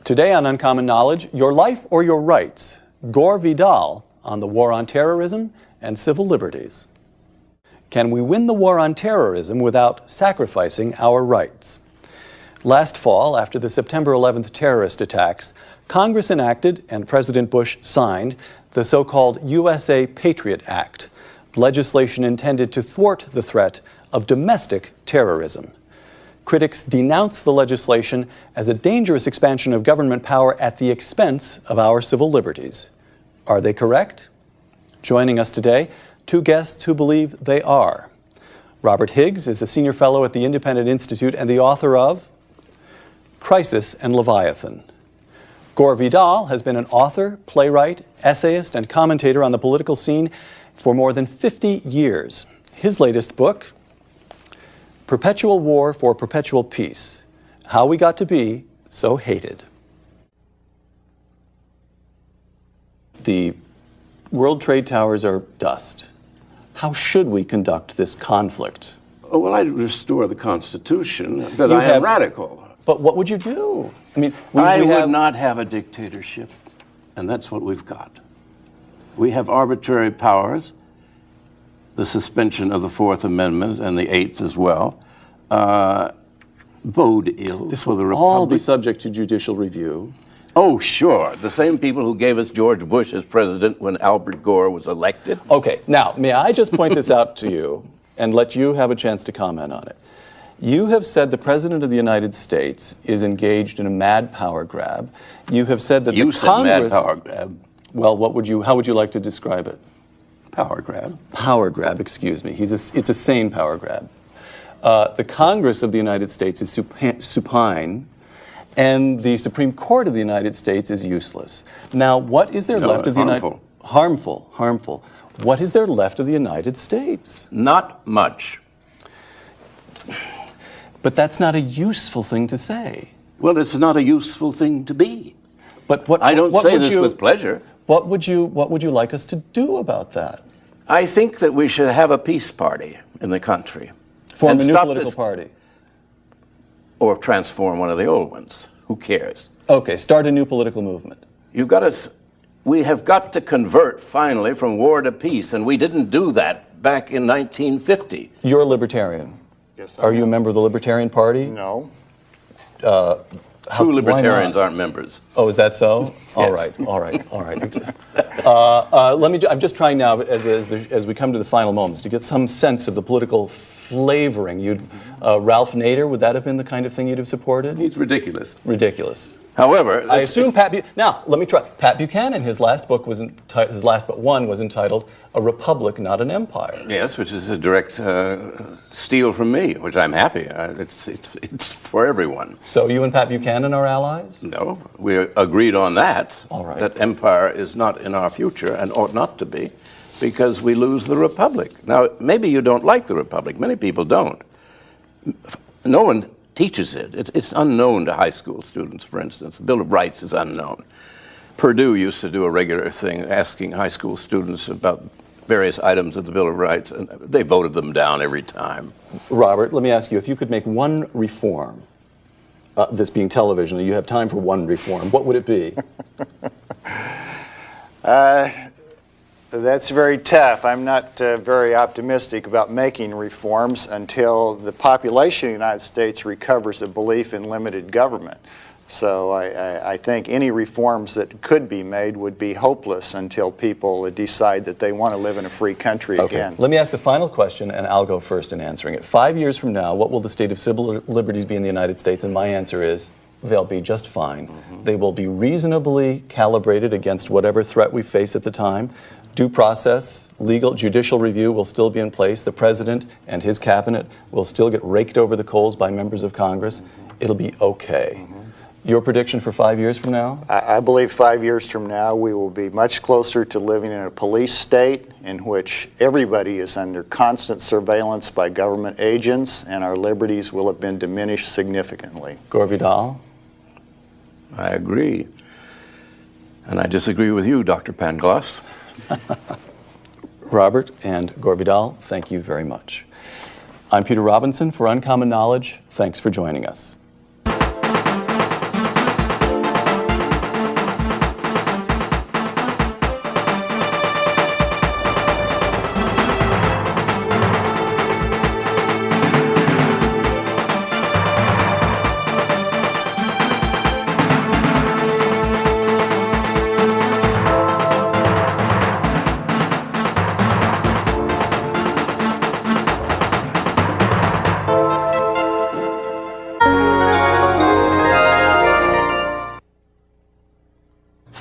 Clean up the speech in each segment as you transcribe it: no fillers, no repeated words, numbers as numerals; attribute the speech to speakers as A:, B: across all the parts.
A: Today on Uncommon Knowledge, Your Life or Your Rights, GORE VIDAL on the war on terrorism and civil liberties. Can we win the war on terrorism without sacrificing our rights? Last fall, after the September 11th terrorist attacks, Congress enacted and President Bush signed the so-called USA Patriot Act, legislation intended to thwart the threat of domestic terrorism. Critics denounce the legislation as a dangerous expansion of government power at the expense of our civil liberties. Are they correct? Joining us today, two guests who believe they are. Robert Higgs is a senior fellow at the Independent Institute and the author of Crisis and Leviathan. GORE VIDAL has been an author, playwright, essayist, and commentator on the political scene for more than 50 years. His latest book, Perpetual War for Perpetual Peace, How We Got to Be So Hated. The World Trade Towers are dust. How should we conduct this conflict?
B: Oh, well, I'd restore the Constitution, but I am radical.
A: But what would you do? I mean,
B: I would not have a dictatorship, and that's what we've got. We have arbitrary powers, the suspension of the Fourth Amendment and the Eighth as well, bode ill for the Republic.
A: All be subject to judicial review.
B: Oh, sure. The same people who gave us George Bush as president when Albert Gore was elected.
A: Okay, now, may I just point this out to you and let you have a chance to comment on it? You have said the President of the United States is engaged in a mad power grab. You have said that the Congress...
B: You said mad power grab.
A: Well, how would you like to describe it?
B: Power grab.
A: Power grab, excuse me. It's a sane power grab. The Congress of the United States is supine, and the Supreme Court of the United States is useless. Now, what is there left of the United... Harmful. What is there left of the United States?
B: Not much.
A: But that's not a useful thing to say.
B: Well, it's not a useful thing to be.
A: But what
B: I don't say this with pleasure.
A: What would you like us to do about that?
B: I think that we should have a peace party in the country.
A: Form a new political party.
B: Or transform one of the old ones. Who cares?
A: Okay, start a new political movement.
B: We have got to convert finally from war to peace, and we didn't do that back in 1950.
A: You're a libertarian.
C: Yes,
A: Are you a member of the Libertarian Party?
C: No.
B: True libertarians aren't members.
A: Oh, is that so?
B: Yes.
A: All right. I'm just trying now, as we come to the final moments, to get some sense of the political flavoring. Ralph Nader, would that have been the kind of thing you'd have supported?
B: He's ridiculous.
A: Ridiculous.
B: However,
A: I assume now let me try. Pat Buchanan, his last book was entitled "A Republic, Not an Empire."
B: Yes, which is a direct steal from me, which I'm happy. It's for everyone.
A: So you and Pat Buchanan are allies?
B: No, we agreed on that.
A: All right.
B: That empire is not in our future and ought not to be, because we lose the Republic. Now, maybe you don't like the Republic. Many people don't. No one teaches it. It's unknown to high school students, for instance. The Bill of Rights is unknown. Purdue used to do a regular thing asking high school students about various items of the Bill of Rights, and they voted them down every time.
A: Robert, let me ask you, if you could make one reform, this being television, you have time for one reform, what would it be?
C: That's very tough. I'm not very optimistic about making reforms until the population of the United States recovers a belief in limited government. So I think any reforms that could be made would be hopeless until people decide that they want to live in a free country again.
A: Let me ask the final question, and I'll go first in answering it. 5 years from now, what will the state of civil liberties be in the United States? And my answer is, they'll be just fine. They will be reasonably calibrated against whatever threat we face at the time. Due process, legal, judicial review will still be in place. The president and his cabinet will still get raked over the coals by members of Congress. It'll be okay. Your prediction for 5 years from now?
C: I believe 5 years from now we will be much closer to living in a police state in which everybody is under constant surveillance by government agents, and our liberties will have been diminished significantly.
A: GORE VIDAL?
B: I agree. And I disagree with you, Dr. Pangloss.
A: Robert and GORE VIDAL, thank you very much. I'm Peter Robinson for Uncommon Knowledge. Thanks for joining us.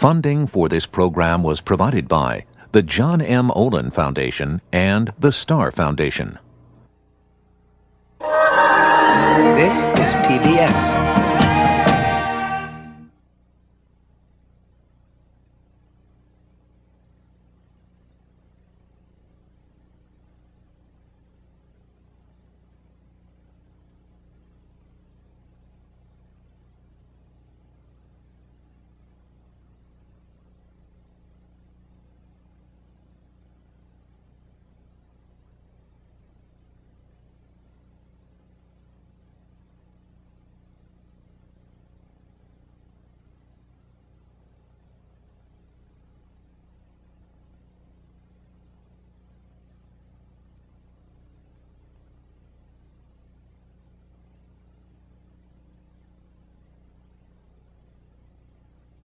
D: Funding for this program was provided by the John M. Olin Foundation and the Star Foundation.
E: This is PBS.